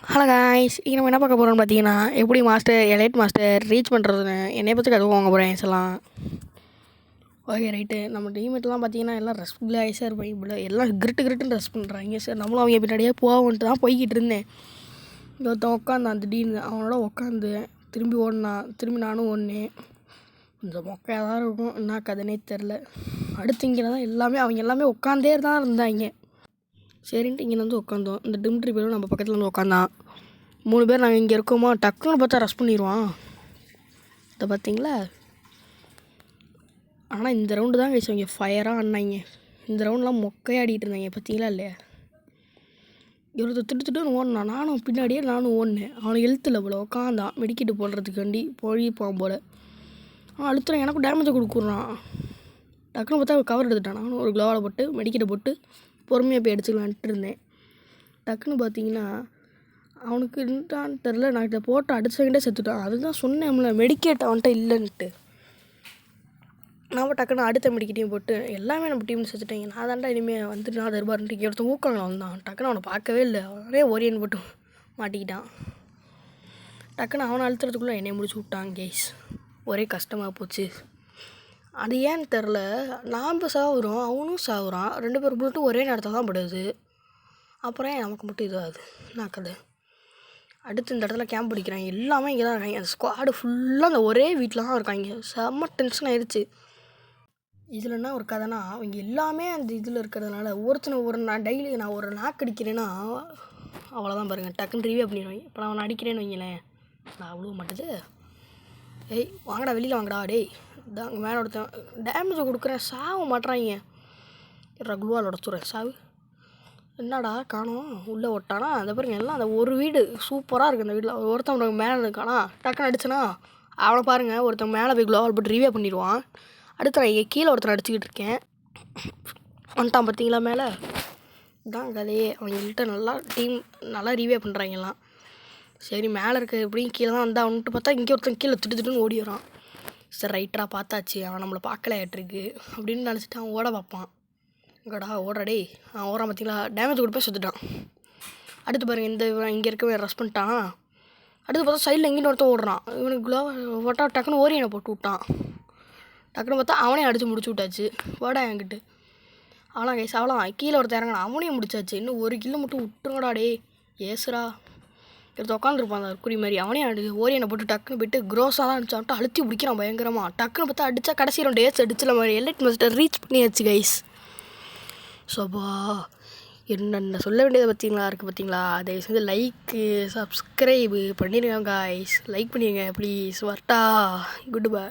Hello guys, இங்கே நம்ம என்ன பார்க்க போகிறோம்னு பார்த்தீங்கன்னா, எப்படி எலைட் மாஸ்டர் ரீச் பண்ணுறதுன்னு என்னைய பற்றி கற்றுக்குவாங்க போகிறேன் எல்லாம். Okay right. நம்ம டீமேட்லாம் பார்த்தீங்கன்னா எல்லாம் ரெஸ்பிள் ஆயிஸாக இருப்பாங்க. இப்படி எல்லாம் கிரிட்டுன்னு ரெஸ்ட் பண்ணுறாங்க. சரி நம்மளும் அவங்க பின்னாடியே போவோன்ட்டு தான் போய்கிட்டு இருந்தேன். இங்கே ஒருத்தன் உட்காந்தான் திடீர்னு, அவனோட உட்காந்து திரும்பி ஓடினான். திரும்பி நானும் ஓடினேன். கொஞ்சம் மொக்கையாக தான் இருக்கும், என்ன கதைனே தெரில. அடுத்து இங்கே தான் அவங்க எல்லாமே உட்காந்தே தான் இருந்தாங்க. சரின்ட்டு இங்கே வந்து உட்காந்தோம். இந்த டிம்ட்ரி பேரும் நம்ம பக்கத்தில் வந்து உட்காந்தான். 3 பேர் நாங்கள் இங்கே இருக்கோமா, டக்குன்னு பார்த்தா ரஷ் பண்ணிடுவான். இதை பார்த்தீங்களா? ஆனால் இந்த ரவுண்டு தான் இங்கே ஃபயராக ஆனாங்க. இந்த ரவுண்ட்லாம் மொக்கையாக ஆடிட்டு இருந்தாங்க, பார்த்தீங்களா இல்லையா? இவரது திட்டுன்னு ஓடினான். நானும் ஓடினேன். அவனுக்கு எழுத்துல போல் உட்காந்தான் மெடிக்கிட்டு போடுறதுக்காண்டி போயிப்பான் போல். அவன் அழுத்துறான், எனக்கும் டேமேஜை கொடுக்குறான். டக்குன்னு பார்த்தா கவர் எடுத்துட்டான். நானும் ஒரு க்ளோவில் போட்டு மெடிக்கிட்ட போட்டு பொறுமையாக போய் அடிச்சுக்கலான்ட்டு இருந்தேன். டக்குன்னு பார்த்தீங்கன்னா அவனுக்கு இருந்தான்னு தெரில, நான் இதை போட்டு அடிச்சவங்கிட்டே செத்துட்டான். அதுதான் சொன்னேன்ல, மெடிக்கேட் அவன்கிட்ட இல்லைன்ட்டு. நான் டக்குன்னு அடுத்த மெடிக்கிட்டையும் போட்டு எல்லாமே நம்ம டீம் செத்துட்டாங்க. நான் தாண்டா இனிமேல் வந்துட்டு நான் தருபாருன்ட்டு ஒருத்தன் ஊக்காங்க வந்தான். டக்குன்னு அவனை பார்க்கவே இல்லை, அவனே ஓரியன் போட்டு மாட்டிக்கிட்டான். டக்குன்னு அவனை அழுத்துறதுக்குள்ளே என்னை முடிச்சு விட்டான். கேஸ் ஒரே கஷ்டமாக போச்சு. அது ஏன்னு தெரில, நாம் சாவுறோம் அவனும் சாகுறான். 2 பேர் புல்லட்டும் ஒரே நேரத்தில் தான் படுது. அப்புறம் ஏன் நமக்கு மட்டும் இதாகுது? என்ன கதை? அடுத்து இந்த இடத்துல கேம்ப் பிடிக்கிறாங்க. எல்லாமே இங்கே தான் இருக்காங்க. அந்த ஸ்குவாடு ஃபுல்லாக அந்த ஒரே வீட்டில் தான் இருக்காங்க. செம்ம டென்ஷன் ஆயிடுச்சு. இதில் என்ன ஒரு கதைனா, அவங்க எல்லாமே அந்த இதில் இருக்கிறதுனால நான் டெய்லி ஒரு நாக்கு அடிக்கிறேன்னா அவ்வளோதான் பாருங்கள், டக்குன்னு ரிவ்யூ பண்ணிடுவாங்க. இப்போ நான் அவனை அடிக்கிறேன்னு வைங்களேன், நான் அவ்வளோ மாட்டுது. ஏய் வாங்கடா, வெளியில் வாங்கடா, டேய் இதான் அங்கே மேலே ஒருத்தன் டேமேஜை கொடுக்குறேன், சாவ மாட்டுறாங்க. ரகுவால் உடச்சுறேன், சாவு. என்னடா காணோம், உள்ளே ஓட்டானா? அந்த பாருங்க, எல்லாம் அந்த ஒரு வீடு சூப்பராக இருக்குது. அந்த வீட்டில் ஒருத்தன் மேலே இருக்கானா, டக்குன்னு அடிச்சனா அவனை பாருங்கள், ஒருத்தன் மேலே போய் க்ளோவால் போட்டு ரிவ்யூ பண்ணிடுவான். அடுத்து நான் இங்கே கீழே ஒருத்தனை அடிச்சுக்கிட்டு இருக்கேன். வந்துட்டான் பார்த்தீங்களா மேலே? இதான் கதையே. அவங்கள்ட்ட நல்லா ரிவ்யூ பண்ணுறாங்க எல்லாம். சரி மேலே இருக்க எப்படியும் கீழே தான் வந்தா அவன்ட்டு பார்த்தா இங்கே ஒருத்தன் கீழே திட்டுன்னு ஓடி வரான். சரி ரைட்டரா பார்த்தாச்சு, அவன் நம்மளை பார்க்கலையாட்டிருக்கு அப்படின்னு நினச்சிட்டு அவன் ஓட பார்ப்பான். இங்கடா ஓடுறடே, அவன் ஓடுறான் பார்த்தீங்களா? டேமேஜ் கொடுப்பே சுற்றுட்டான். அடுத்து பாருங்கள், இங்கே இருக்கவே ரஷ் பண்ணிட்டான். அடுத்து பார்த்தா சைடில் எங்கேயும் ஒருத்தன் ஓடுறான். இவனுக்கு ஓட்டா டக்குன்னு ஓரியனை போட்டு விட்டான். டக்குன்னு பார்த்தா அவனே அடித்து முடிச்சு விட்டாச்சு. ஓடா என்கிட்ட அவளாம் கைஸ், அவளாம் கீழே ஒருத்தர் இறங்கினா அவனையும் முடிச்சாச்சு. இன்னும் 1 கிலோ மட்டும் விட்டுருங்கடா டே. ஏசுரா எடுத்து உட்காந்துருப்பான் அந்த குறி மாதிரி. அவனே ஓரியனை போட்டு டக்குன்னு போய்ட்டு க்ரோஸாக தான் அடிச்சான்ட்டு அழுத்தி பிடிக்கிறான் பயங்கரமாக. டக்குன்னு பார்த்தா அடித்தா கடைசி 2 ஏஸ் அடிச்சில மாதிரி எலைட் மாஸ்டர் ரீச் பண்ணியாச்சு கைஸ். சோபா என்னென்ன சொல்ல வேண்டியதை பார்த்தீங்களா? தயவு செஞ்சு லைக்கு சப்ஸ்கிரைபு பண்ணிடுங்க காய்ஸ். லைக் பண்ணிடுங்க ப்ளீஸ். வரட்டா, குட் பை.